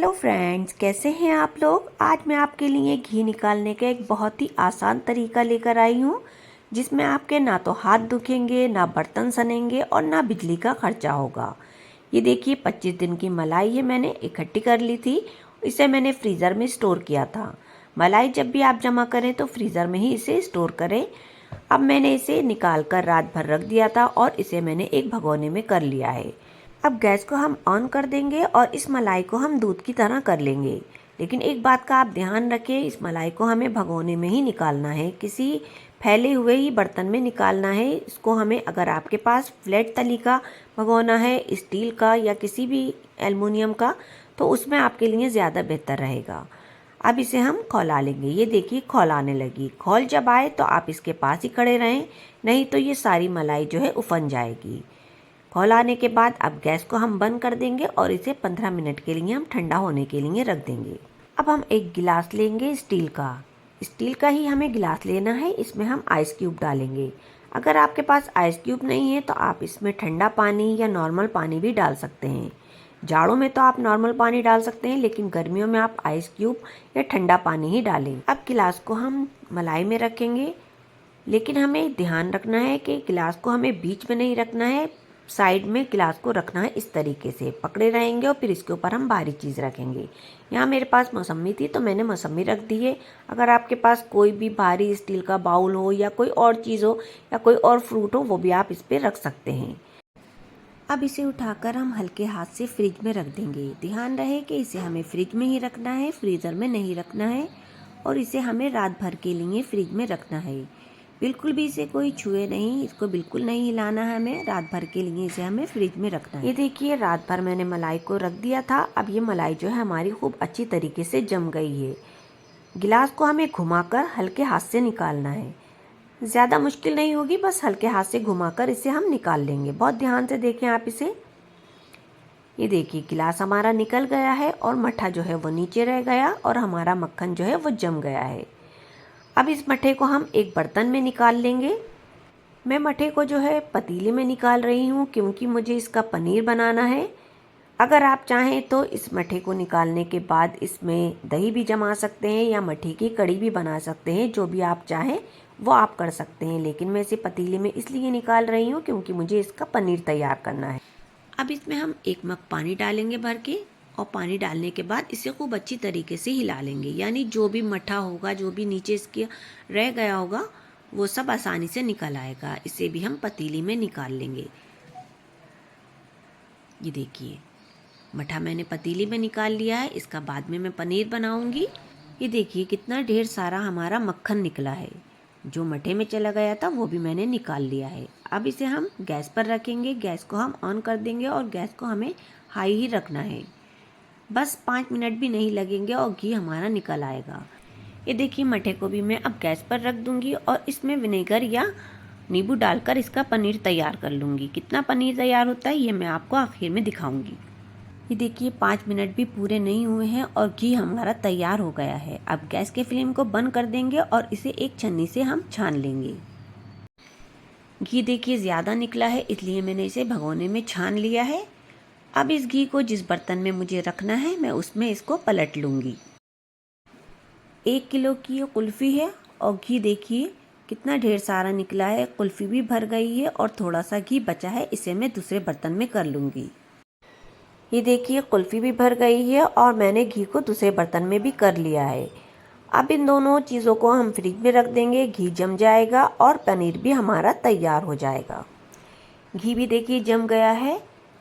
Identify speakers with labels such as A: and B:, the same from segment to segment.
A: Hello friends, कैसे हैं आप लोग। आज मैं आपके लिए घी निकालने का एक बहुत ही आसान तरीका लेकर आई हूँ, जिसमें आपके ना तो हाथ दुखेंगे, ना बर्तन सनेंगे और ना बिजली का खर्चा होगा। ये देखिए 25 दिन की मलाई है, मैंने इकट्ठी कर ली थी। इसे मैंने फ्रीज़र में स्टोर किया था। मलाई जब भी आप जमा करें तो फ्रीज़र में ही इसे स्टोर करें। अब मैंने इसे निकाल कर रात भर रख दिया था और इसे मैंने एक भगोने में कर लिया है। अब गैस को हम ऑन कर देंगे और इस मलाई को हम दूध की तरह कर लेंगे। लेकिन एक बात का आप ध्यान रखें, इस मलाई को हमें भगोने में ही निकालना है, किसी फैले हुए ही बर्तन में निकालना है इसको हमें। अगर आपके पास फ्लैट तली का भगोना है, स्टील का या किसी भी एल्युमिनियम का, तो उसमें आपके लिए ज़्यादा बेहतर रहेगा। अब इसे हम खौला लेंगे। ये देखिए खौलाने लगी। खौल जब आए तो आप इसके पास ही खड़े रहें, नहीं तो ये सारी मलाई जो है उफन जाएगी। खौलाने के बाद अब गैस को हम बंद कर देंगे और इसे 15 मिनट के लिए हम ठंडा होने के लिए रख देंगे। अब हम एक गिलास लेंगे स्टील का ही हमें गिलास लेना है। इसमें हम आइस क्यूब डालेंगे। अगर आपके पास आइस क्यूब नहीं है तो आप इसमें ठंडा पानी या नॉर्मल पानी भी डाल सकते हैं। जाड़ों में तो आप नॉर्मल पानी डाल सकते हैं, लेकिन गर्मियों में आप आइस क्यूब या ठंडा पानी ही डालें। अब गिलास को हम मलाई में रखेंगे, लेकिन हमें ध्यान रखना है कि गिलास को हमें बीच में नहीं रखना है, साइड में गिलास को रखना है। इस तरीके से पकड़े रहेंगे और फिर इसके ऊपर हम भारी चीज़ रखेंगे। यहाँ मेरे पास मौसमी थी तो मैंने मौसमी रख दी है। अगर आपके पास कोई भी भारी स्टील का बाउल हो या कोई और चीज़ हो या कोई और फ्रूट हो, वो भी आप इस पर रख सकते हैं। अब इसे उठाकर हम हल्के हाथ से फ्रिज में रख देंगे। ध्यान रहे कि इसे हमें फ्रिज में ही रखना है, फ्रीज़र में नहीं रखना है। और इसे हमें रात भर के लिए फ्रिज में रखना है। बिल्कुल भी इसे कोई छुए नहीं, इसको बिल्कुल नहीं हिलाना है हमें। रात भर के लिए इसे हमें फ्रिज में रखना है। ये देखिए रात भर मैंने मलाई को रख दिया था। अब ये मलाई जो है हमारी खूब अच्छी तरीके से जम गई है। गिलास को हमें घुमाकर हल्के हाथ से निकालना है। ज़्यादा मुश्किल नहीं होगी, बस हल्के हाथ से घुमाकर इसे हम निकाल लेंगे। बहुत ध्यान से देखें आप इसे। ये देखिए गिलास हमारा निकल गया है और मट्ठा जो है वो नीचे रह गया और हमारा मक्खन जो है वो जम गया है। अब इस मट्ठे को हम एक बर्तन में निकाल लेंगे। मैं मट्ठे को जो है पतीले में निकाल रही हूँ, क्योंकि मुझे इसका पनीर बनाना है। अगर आप चाहें तो इस मट्ठे को निकालने के बाद इसमें दही भी जमा सकते हैं या मट्ठे की कड़ी भी बना सकते हैं। जो भी आप चाहें वो आप कर सकते हैं, लेकिन मैं इसे पतीले में इसलिए निकाल रही हूँ क्योंकि मुझे इसका पनीर तैयार करना है। अब इसमें हम 1 मग पानी डालेंगे भर के, और पानी डालने के बाद इसे खूब अच्छी तरीके से हिला लेंगे। यानी जो भी मट्ठा होगा, जो भी नीचे इसके रह गया होगा, वो सब आसानी से निकल आएगा। इसे भी हम पतीली में निकाल लेंगे। ये देखिए मट्ठा मैंने पतीली में निकाल लिया है। इसका बाद में मैं पनीर बनाऊंगी। ये देखिए कितना ढेर सारा हमारा मक्खन निकला है। जो मट्ठे में चला गया था वो भी मैंने निकाल लिया है। अब इसे हम गैस पर रखेंगे। गैस को हम ऑन कर देंगे और गैस को हमें हाई ही रखना है। बस 5 मिनट भी नहीं लगेंगे और घी हमारा निकल आएगा। ये देखिए मट्ठे को भी मैं अब गैस पर रख दूंगी और इसमें विनेगर या नींबू डालकर इसका पनीर तैयार कर लूँगी। कितना पनीर तैयार होता है ये मैं आपको आखिर में दिखाऊंगी। ये देखिए 5 मिनट भी पूरे नहीं हुए हैं और घी हमारा तैयार हो गया है। अब गैस के फ्लेम को बंद कर देंगे और इसे एक छन्नी से हम छान लेंगे। घी देखिए ज़्यादा निकला है, इसलिए मैंने इसे भगोने में छान लिया है। अब इस घी को जिस बर्तन में मुझे रखना है मैं उसमें इसको पलट लूँगी। 1 किलो की ये कुल्फ़ी है और घी देखिए कितना ढेर सारा निकला है। कुल्फ़ी भी भर गई है और थोड़ा सा घी बचा है, इसे मैं दूसरे बर्तन में कर लूँगी। ये देखिए कुल्फ़ी भी भर गई है और मैंने घी को दूसरे बर्तन में भी कर लिया है। अब इन दोनों चीज़ों को हम फ्रिज में रख देंगे। घी जम जाएगा और पनीर भी हमारा तैयार हो जाएगा। घी भी देखिए जम गया है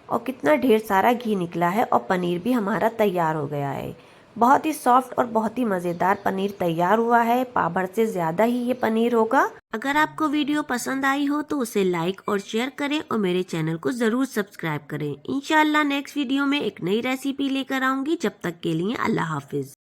A: और कितना ढेर सारा घी निकला है और पनीर भी हमारा तैयार हो गया है। बहुत ही सॉफ्ट और बहुत ही मज़ेदार पनीर तैयार हुआ है। पाव भर से ज़्यादा ही ये पनीर होगा। अगर आपको वीडियो पसंद आई हो तो उसे लाइक और शेयर करें और मेरे चैनल को ज़रूर सब्सक्राइब करें। इंशाल्लाह नेक्स्ट वीडियो में एक नई रेसिपी लेकर आऊँगी। जब तक के लिए अल्लाह हाफिज़।